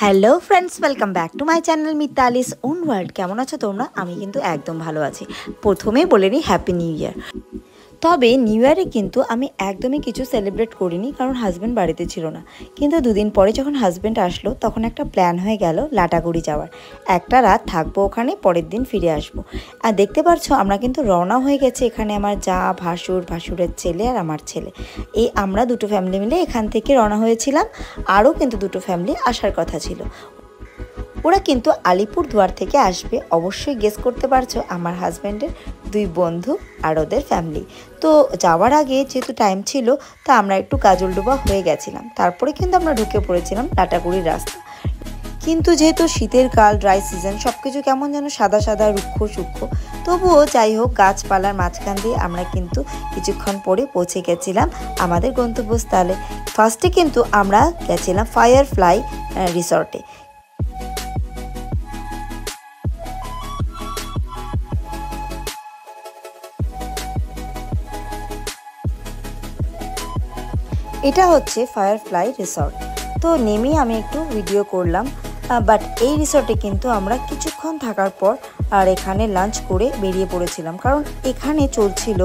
Hello friends, welcome back to my channel Mitali's own world. কেমন আছো তোমরা? আমি কিন্তু একদম ভালো আছি। প্রথমেই বলে নিই হ্যাপি নিউ ইয়ার। তবে নিউ ইয়ারে কিন্তু আমি একদমই কিছু সেলিব্রেট করিনি, কারণ হাজব্যান্ড বাড়িতে ছিল না। কিন্তু দুদিন পরে যখন হাজব্যান্ড আসলো তখন একটা প্ল্যান হয়ে গেল লাটাগুড়ি যাওয়ার। একটা রাত থাকবো ওখানে, পরের দিন ফিরে আসবো। আর দেখতে পাচ্ছ আমরা কিন্তু রওনা হয়ে গেছে। এখানে আমার যা, ভাসুরের ছেলে আর আমার ছেলে, এই আমরা দুটো ফ্যামিলি মিলে এখান থেকে রওনা হয়েছিলাম। আরও কিন্তু দুটো ফ্যামিলি আসার কথা ছিল। ওরা কিন্তু আলিপুরদুয়ার থেকে আসবে। অবশ্যই গেস করতে পারছো, আমার হাজব্যান্ডের দুই বন্ধু আর ওদের ফ্যামিলি। তো যাওয়ার আগে যেহেতু টাইম ছিল, তা আমরা একটু কাজলডোবা হয়ে গেছিলাম। তারপরে কিন্তু আমরা ঢুকে পড়েছিলাম লাটাগুড়ির রাস্তা। কিন্তু যেহেতু শীতের কাল, ড্রাই সিজন, সব কিছু কেমন যেন সাদা সাদা, রুক্ষ সূক্ষ্ম। তবুও যাই হোক, গাছপালার মাঝখান দিয়ে আমরা কিন্তু কিছুক্ষণ পরে পৌঁছে গেছিলাম আমাদের গন্তব্যস্থলে। ফার্স্টে কিন্তু আমরা গেছিলাম ফায়ারফ্লাই রিসর্টে। এটা হচ্ছে ফায়ারফ্লাই রিসর্ট। তো নেমেই আমি একটু ভিডিও করলাম। বাট এই রিসর্টে কিন্তু আমরা কিছুক্ষণ থাকার পর আর এখানে লাঞ্চ করে বেরিয়ে পড়েছিলাম, কারণ এখানে চলছিল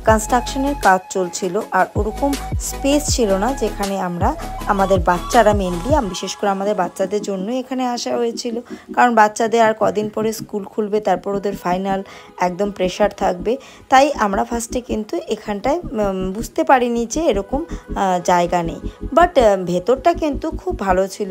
কনস্ট্রাকশনের কাজ চলছিল। আর ওরকম স্পেস ছিল না যেখানে আমরা আমাদের বাচ্চারা, মেনলি বিশেষ করে আমাদের বাচ্চাদের জন্য এখানে আসা হয়েছিল। কারণ বাচ্চাদের আর কদিন পরে স্কুল খুলবে, তারপর ওদের ফাইনাল একদম প্রেশার থাকবে। তাই আমরা ফার্স্টে কিন্তু এখানটায় বুঝতে পারিনি যে এরকম জায়গা নেই। বাট ভেতরটা কিন্তু খুব ভালো ছিল।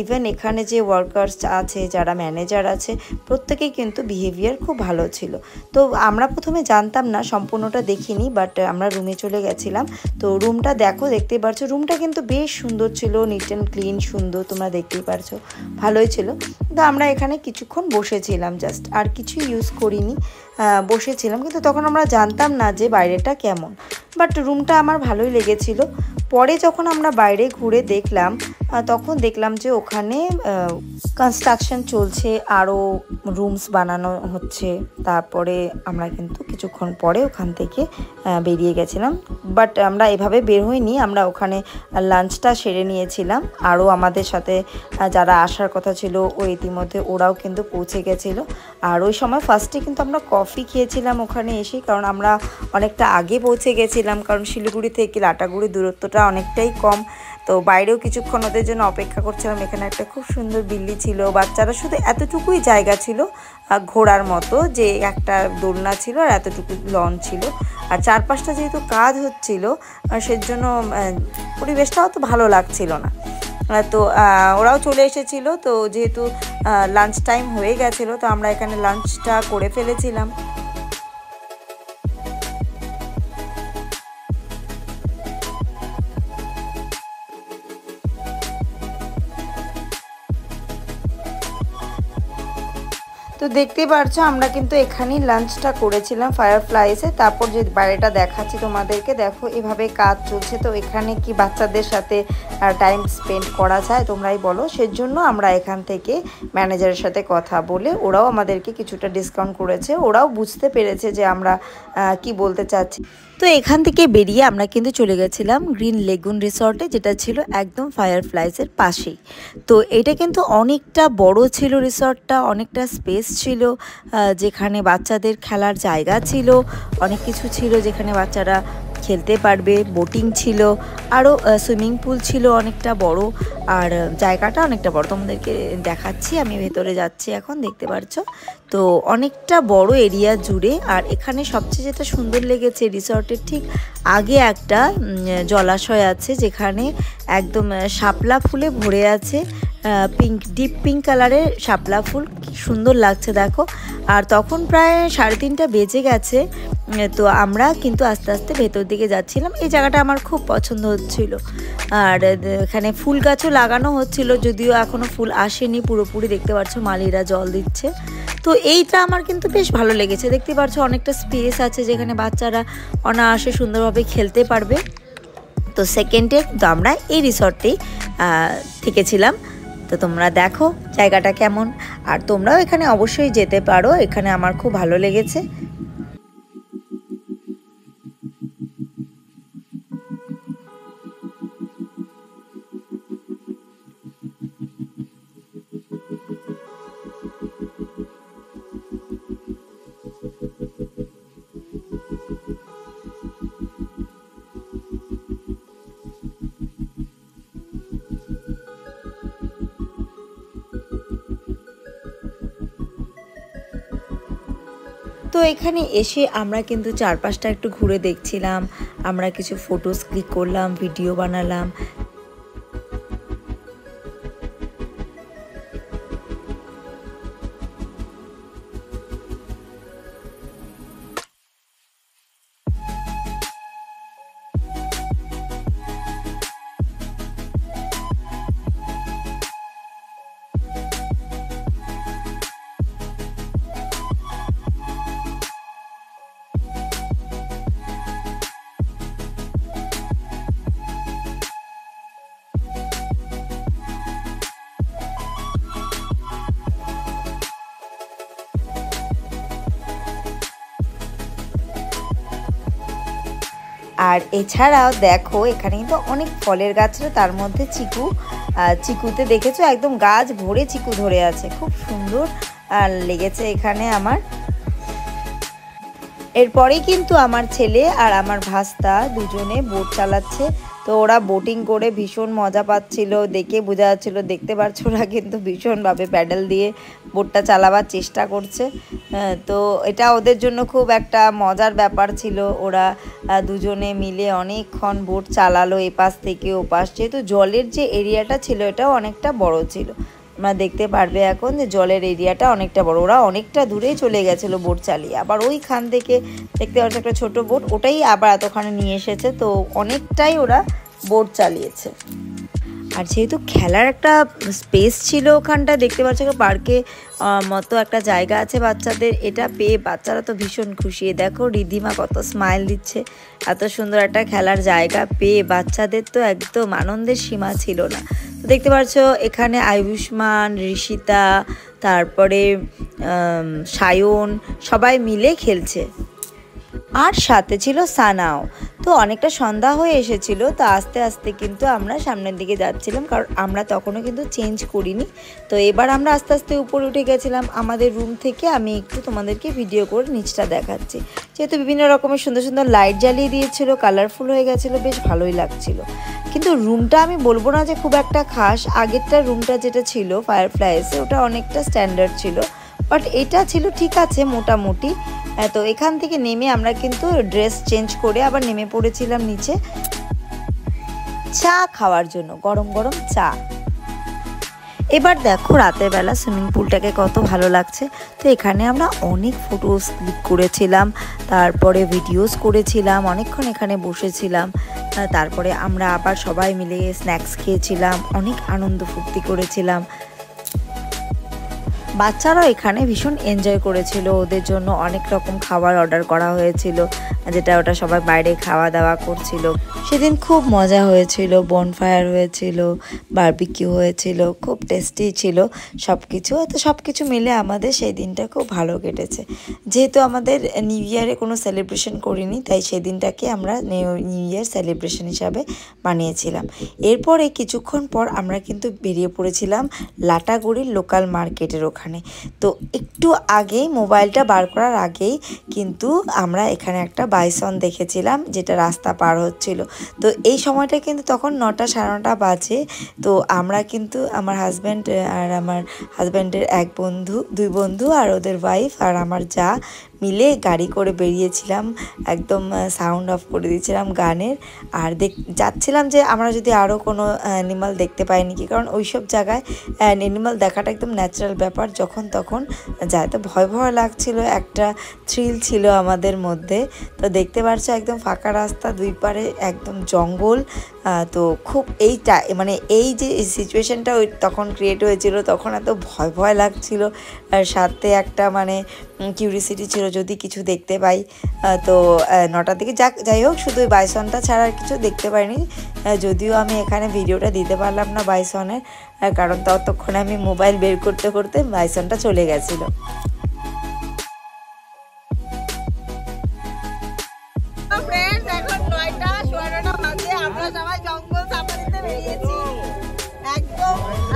ইভেন এখানে যে ওয়ার্কার্স আছে, যারা ম্যানেজার আছে, প্রত্যেকেই কিন্তু বিহেভিয়ার খুব ভালো ছিল। তো আমরা প্রথমে জানতাম না, সম্পূর্ণটা দেখিনি, বাট আমরা রুমে চলে গেছিলাম। তো রুমটা দেখতেই পারছো, রুমটা কিন্তু বেশ সুন্দর ছিল, নিট অ্যান্ড ক্লিন, সুন্দর, তোমরা দেখতেই পারছো, ভালোই ছিল। তো আমরা এখানে কিছুক্ষণ বসেছিলাম, জাস্ট আর কিছু ইউজ করিনি, বসেছিলাম। কিন্তু তখন আমরা জানতাম না যে বাইরেটা কেমন, বাট রুমটা আমার ভালোই লেগেছিল। পরে যখন আমরা বাইরে ঘুরে দেখলাম, তখন দেখলাম যে ওখানে কনস্ট্রাকশন চলছে, আরও রুমস বানানো হচ্ছে। তারপরে আমরা কিন্তু কিছুক্ষণ পরে ওখান থেকে বেরিয়ে গেছিলাম। বাট আমরা এভাবে বের হইনি, আমরা ওখানে লাঞ্চটা সেরে নিয়েছিলাম। আরও আমাদের সাথে যারা আসার কথা ছিল, ও ইতিমধ্যে ওরাও কিন্তু পৌঁছে গেছিলো। আর ওই সময় ফার্স্টে কিন্তু আমরা কফি খেয়েছিলাম ওখানে এসে, কারণ আমরা অনেকটা আগে পৌঁছে গেছিলাম, কারণ শিলিগুড়ি থেকে লাটাগুড়ির দূরত্বটা অনেকটাই কম। তো বাইরেও কিছুক্ষণ ওদের জন্য অপেক্ষা করছিলাম। এখানে একটা খুব সুন্দর বিল্লি ছিল, বাচ্চারা শুধু এতটুকুই জায়গা ছিল ঘোরার মতো, যে একটা দোলনা ছিল আর এতটুকু লন ছিল। আর চারপাশটা যেহেতু কাজ হচ্ছিল, সেজন্য পরিবেশটাও তো ভালো লাগছিল না। তো ওরাও চলে এসেছিলো। তো যেহেতু লাঞ্চ টাইম হয়ে গেছিলো, তো আমরা এখানে লাঞ্চটা করে ফেলেছিলাম। তো দেখতেই পারছো আমরা কিন্তু এখানেই লাঞ্চটা করেছিলাম ফায়ারফ্লাইসে। তারপর যে বাইরেটা দেখাচ্ছি তোমাদেরকে, দেখো এভাবে কাজ চলছে। তো এখানে কি বাচ্চাদের সাথে টাইম স্পেন্ড করা যায়, তোমরাই বলো। সেজন্য আমরা এখান থেকে ম্যানেজারের সাথে কথা বলে ওরাও আমাদেরকে কিছুটা ডিসকাউন্ট করেছে। ওরাও বুঝতে পেরেছে যে আমরা কি বলতে চাচ্ছি। তো এখান থেকে বেরিয়ে আমরা কিন্তু চলে গেছিলাম গ্রিন লেগুন রিসর্টে, যেটা ছিল একদম ফায়ারফ্লাইসের পাশেই। তো এটা কিন্তু অনেকটা বড় ছিল রিসর্টটা, অনেকটা স্পেস ছিল, যেখানে বাচ্চাদের খেলার জায়গা ছিল, অনেক কিছু ছিল যেখানে বাচ্চারা খেলতে পারবে। বোটিং ছিল, আরও সুইমিং পুল ছিল অনেকটা বড়। আর জায়গাটা অনেকটা বড়, তোমাদেরকে দেখাচ্ছি। আমি ভেতরে যাচ্ছি এখন, দেখতে পাচ্ছো। তো অনেকটা বড় এরিয়া জুড়ে। আর এখানে সবচেয়ে যেটা সুন্দর লেগেছে, রিসর্টের ঠিক আগে একটা জলাশয় আছে, যেখানে একদম শাপলা ফুলে ভরে আছে, ডিপ পিঙ্ক কালারের শাপলা ফুল, কি সুন্দর লাগছে দেখো। আর তখন প্রায় 3:30 বেজে গেছে। তো আমরা কিন্তু আস্তে আস্তে ভেতর দিকে যাচ্ছিলাম। এই জায়গাটা আমার খুব পছন্দ হচ্ছিল। আর এখানে ফুল গাছও লাগানো হচ্ছিল, যদিও এখনও ফুল আসেনি পুরোপুরি, দেখতে পাচ্ছ মালিরা জল দিচ্ছে। তো এইটা আমার কিন্তু বেশ ভালো লেগেছে। দেখতে পাচ্ছ অনেকটা স্পেস আছে, যেখানে বাচ্চারা অনায়াসে সুন্দরভাবে খেলতে পারবে। তো সেকেন্ডে কিন্তু আমরা এই রিসর্টেই থেকেছিলাম। তো তোমরা দেখো জায়গাটা কেমন, আর তোমরাও এখানে অবশ্যই যেতে পারো। এখানে আমার খুব ভালো লেগেছে। এখানে এসে আমরা কিন্তু চারপাশটা একটু ঘুরে দেখছিলাম, আমরা কিছু ফটোস ক্লিক করলাম, ভিডিও বানালাম। আর এছাড়াও দেখো এখানে কিন্তু অনেক ফলের গাছ ছিল, তার মধ্যে চিকু, চিকুতে দেখেছো একদম গাছ ভরে চিকু ধরে আছে, খুব সুন্দর লেগেছে এখানে আমার। এরপরেই কিন্তু আমার ছেলে আর আমার ভাস্তা দুজনে বোট চালাচ্ছে। তো ওরা বোটিং করে ভীষণ মজা পাচ্ছিল, দেখে বোঝা যাচ্ছিল, দেখতে পাচ্ছ ওরা কিন্তু ভীষণভাবে প্যাডেল দিয়ে বোটটা চালাবার চেষ্টা করছে। তো এটা ওদের জন্য খুব একটা মজার ব্যাপার ছিল। ওরা দুজনে মিলে অনেকক্ষণ বোট চালালো এপাশ থেকে ওপাশ, যেহেতু জলের যে এরিয়াটা ছিল এটাও অনেকটা বড় ছিল। তোমরা দেখতে পারবে এখন যে জলের এরিয়াটা অনেকটা বড়। ওরা অনেকটা দূরেই চলে গেছিলো বোট চালিয়ে, আবার ওইখান থেকে দেখতে পাচ্ছ একটা ছোট বোট, ওটাই আবার এতখানে নিয়ে এসেছে। তো অনেকটাই ওরা বোট চালিয়েছে। আর যেহেতু খেলার একটা স্পেস ছিল ওখানটা, দেখতে পাচ্ছ পার্কে মতো একটা জায়গা আছে বাচ্চাদের, এটা পেয়ে বাচ্চারা তো ভীষণ খুশি। দেখো রিধিমা কত স্মাইল দিচ্ছে, এত সুন্দর একটা খেলার জায়গা পেয়ে বাচ্চাদের তো একদম আনন্দের সীমা ছিল না। তো দেখতে পাচ্ছ এখানে আয়ুষ্মান, ঋষিতা, তারপরে সায়ন সবাই মিলে খেলছে, আর সাথে ছিল সানাও। তো অনেকটা সন্ধ্যা হয়ে এসেছিল, তো আস্তে আস্তে কিন্তু আমরা সামনের দিকে যাচ্ছিলাম, কারণ আমরা তখনও কিন্তু চেঞ্জ করিনি। তো এবার আমরা আস্তে আস্তে উপরে উঠে গেছিলাম আমাদের রুম থেকে। আমি একটু তোমাদেরকে ভিডিও করে নিচটা দেখাচ্ছি, যেহেতু বিভিন্ন রকমের সুন্দর সুন্দর লাইট জ্বালিয়ে দিয়েছিল, কালারফুল হয়ে গেছিলো, বেশ ভালোই লাগছিল। কিন্তু রুমটা আমি বলবো না যে খুব একটা খাস, আগেরটা রুমটা যেটা ছিল ফায়ারফ্লাইসে ওটা অনেকটা স্ট্যান্ডার্ড ছিল, বাট এটা ছিল ঠিক আছে মোটামুটি। তো এখান থেকে নেমে আমরা কিন্তু ড্রেস চেঞ্জ করে আবার নেমে পড়েছিলাম নিচে চা খাওয়ার জন্য, গরম গরম চা। এবার দেখো রাতের বেলা সুইমিং পুলটাকে কত ভালো লাগছে। তো এখানে আমরা অনেক ফটোস ক্লিক করেছিলাম, তারপরে ভিডিওস করেছিলাম, অনেকক্ষণ এখানে বসেছিলাম। তারপরে আমরা আবার সবাই মিলে স্ন্যাক্স খেয়েছিলাম, অনেক আনন্দ ফুর্তি করেছিলাম। বাচ্চারাও এখানে ভীষণ এনজয় করেছিল, ওদের জন্য অনেক রকম খাবার অর্ডার করা হয়েছিল, যেটা ওটা সবাই বাইরে খাওয়া দাওয়া করছিল। সেদিন খুব মজা হয়েছিল, বনফায়ার হয়েছিল, বারবিকিউ হয়েছিল, খুব টেস্টি ছিল সব কিছু। তো সব কিছু মিলে আমাদের সেই দিনটা খুব ভালো কেটেছে। যেহেতু আমাদের নিউ ইয়ারে কোনো সেলিব্রেশন করিনি, তাই সেই দিনটাকে আমরা নিউ ইয়ার সেলিব্রেশন হিসাবে বানিয়েছিলাম। এরপরে কিছুক্ষণ পর আমরা কিন্তু বেরিয়ে পড়েছিলাম লাটাগুড়ির লোকাল মার্কেটের ওখানে। তো একটু আগেই মোবাইলটা বার করার আগেই কিন্তু আমরা এখানে একটা বাইসন দেখেছিলাম, যেটা রাস্তা পার হচ্ছিল। তো এই সময়টা কিন্তু তখন 9টা সাড়ে 9টা বাজে। তো আমরা কিন্তু আমার হাজব্যান্ড আর আমার হাজব্যান্ডের দুই বন্ধু আর ওদের ওয়াইফ আর আমার যা মিলে গাড়ি করে বেরিয়েছিলাম, একদম সাউন্ড অফ করে দিয়েছিলাম গানের। আর যাচ্ছিলাম যে আমরা যদি আরও কোনো অ্যানিমাল দেখতে পাই নাকি, কারণ ওইসব জায়গায় অ্যানিমাল দেখাটা একদম ন্যাচারাল ব্যাপার, যখন তখন যায়। তো ভয় ভয় লাগছিল, একটা থ্রিল ছিল আমাদের মধ্যে। তো দেখতে পাচ্ছ একদম ফাঁকা রাস্তা, দুই পারে একদম জঙ্গল। তো খুব মানে এই যে সিচুয়েশানটা তখন ক্রিয়েট হয়েছিল, তখন এত ভয় ভয় লাগছিল, আর সাথে একটা মানে কিউরিসিটি ছিল যদি কিছু দেখতে পাই। তো 9টার দিকে যাই হোক, শুধু ওই বাইসনটা ছাড়া আর কিছু দেখতে পাইনি। যদিও আমি এখানে ভিডিওটা দিতে পারলাম না বাইসনের, কারণ ততক্ষণে আমি মোবাইল বের করতে করতে বাইসনটা চলে গেছিলো।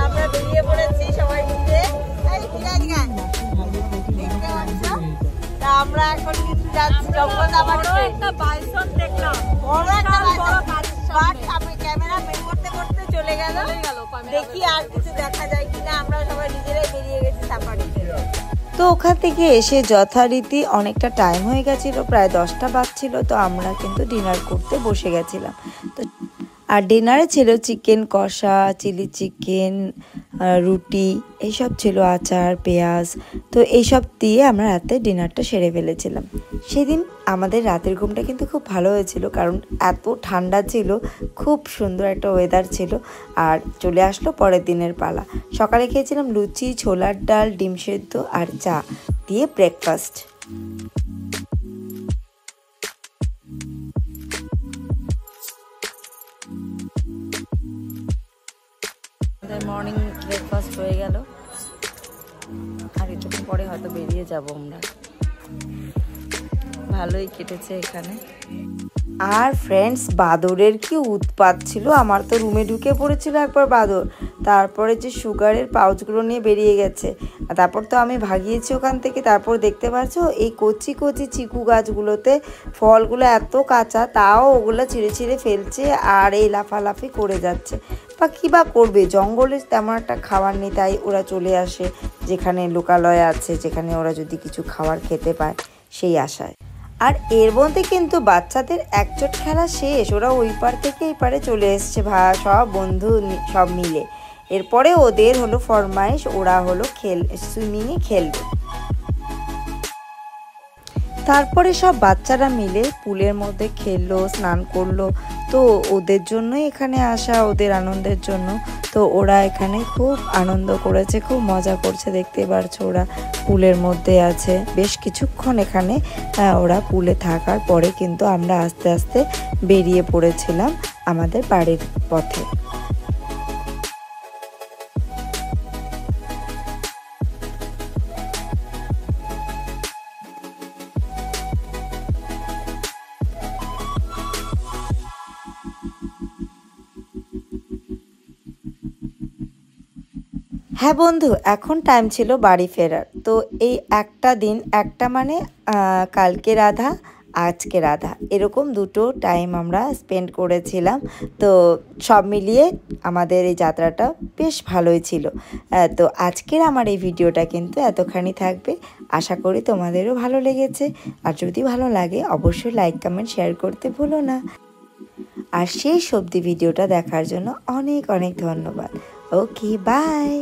আমরা বেরিয়ে পড়েছি সবাই মিলে, আমরা এখন কিন্তু যাচ্ছি জঙ্গল সাফারিতে। একটা বাইসন দেখলাম, বড় একটা বাইসন, আমি ক্যামেরা বের করতে করতে চলে গেল। দেখি আর কিছু দেখা যায় কিনা। আমরা সবাই নিজেরাই বেরিয়ে গেছি সাফারিতে। তো ওখান থেকে এসে যথারীতি অনেকটা টাইম হয়ে গেছিলো, প্রায় 10টা বাজছিল। তো আমরা কিন্তু ডিনার করতে বসে গেছিলাম। তো আর ডিনারে ছিল চিকেন কষা, চিলি চিকেন, রুটি, এইসব ছিল, আচার, পেঁয়াজ। তো এইসব দিয়ে আমরা রাতে ডিনারটা সেরে ফেলেছিলাম। সেদিন আমাদের রাতের ঘুমটা কিন্তু খুব ভালো হয়েছিল, কারণ এত ঠান্ডা ছিল, খুব সুন্দর একটা ওয়েদার ছিল। আর চলে আসলো পরের দিনের পালা। সকালে খেয়েছিলাম লুচি, ছোলার ডাল, ডিম সেদ্ধ আর চা দিয়ে ব্রেকফাস্ট। মর্নিং ব্রেকফাস্ট হয়ে গেল, আর একটু পরে হয়তো বেরিয়ে যাব আমরা। ভালোই কেটেছে এখানে। আর ফ্রেন্ডস, বাদরের কি উৎপাত ছিল! আমার তো রুমে ঢুকে পড়েছিল একবার বাদর, তারপরে যে সুগারের পাউচগুলো নিয়ে বেরিয়ে গেছে, আর তারপর তো আমি ভাগিয়েছি ওখান থেকে। তারপর দেখতে পাচ্ছ এই কচি কচি চিকু গাছগুলোতে ফলগুলো এত কাঁচা, তাও ওগুলো ছিঁড়ে ছিঁড়ে ফেলছে আর এই লাফালাফি করে যাচ্ছে। বা কী বা করবে, জঙ্গলে তেমন একটা খাবার নেই, তাই ওরা চলে আসে যেখানে লোকালয় আছে, যেখানে ওরা যদি কিছু খাবার খেতে পায় সেই আশায়। আর এর মধ্যে কিন্তু বাচ্চাদের একচোট খেলা শেষ, ওরা ওই পার থেকে এই পারে চলে এসছে, সব বন্ধু সব মিলে। এরপরে ওদের হলো ফরমাইশ, ওরা হলো সুইমিংয়ে খেলবে। তারপরে সব বাচ্চারা মিলে পুলের মধ্যে খেললো, স্নান করলো। তো ওদের জন্যই এখানে আসা, ওদের আনন্দের জন্য। তো ওরা এখানে খুব আনন্দ করেছে, খুব মজা করছে। দেখতে পারছো ওরা পুলের মধ্যে আছে বেশ কিছুক্ষণ এখানে। ওরা পুলে থাকার পরে কিন্তু আমরা আস্তে আস্তে বেরিয়ে পড়েছিলাম আমাদের বাড়ির পথে। হ্যাঁ বন্ধু, এখন টাইম ছিল বাড়ি ফেরার। তো এই একটা দিন, একটা মানে কালকে রাধা, আজকে রাধা, এরকম দুটো টাইম আমরা স্পেন্ড করেছিলাম। তো সব মিলিয়ে আমাদের এই যাত্রাটা বেশ ভালোই ছিল। তো আজকের আমার এই ভিডিওটা কিন্তু এতখানি থাকবে। আশা করি তোমাদেরও ভালো লেগেছে। আর যদি ভালো লাগে অবশ্যই লাইক, কমেন্ট, শেয়ার করতে ভুলো না। আর সেই সবজি ভিডিওটা দেখার জন্য অনেক অনেক ধন্যবাদ। ওকে, বাই।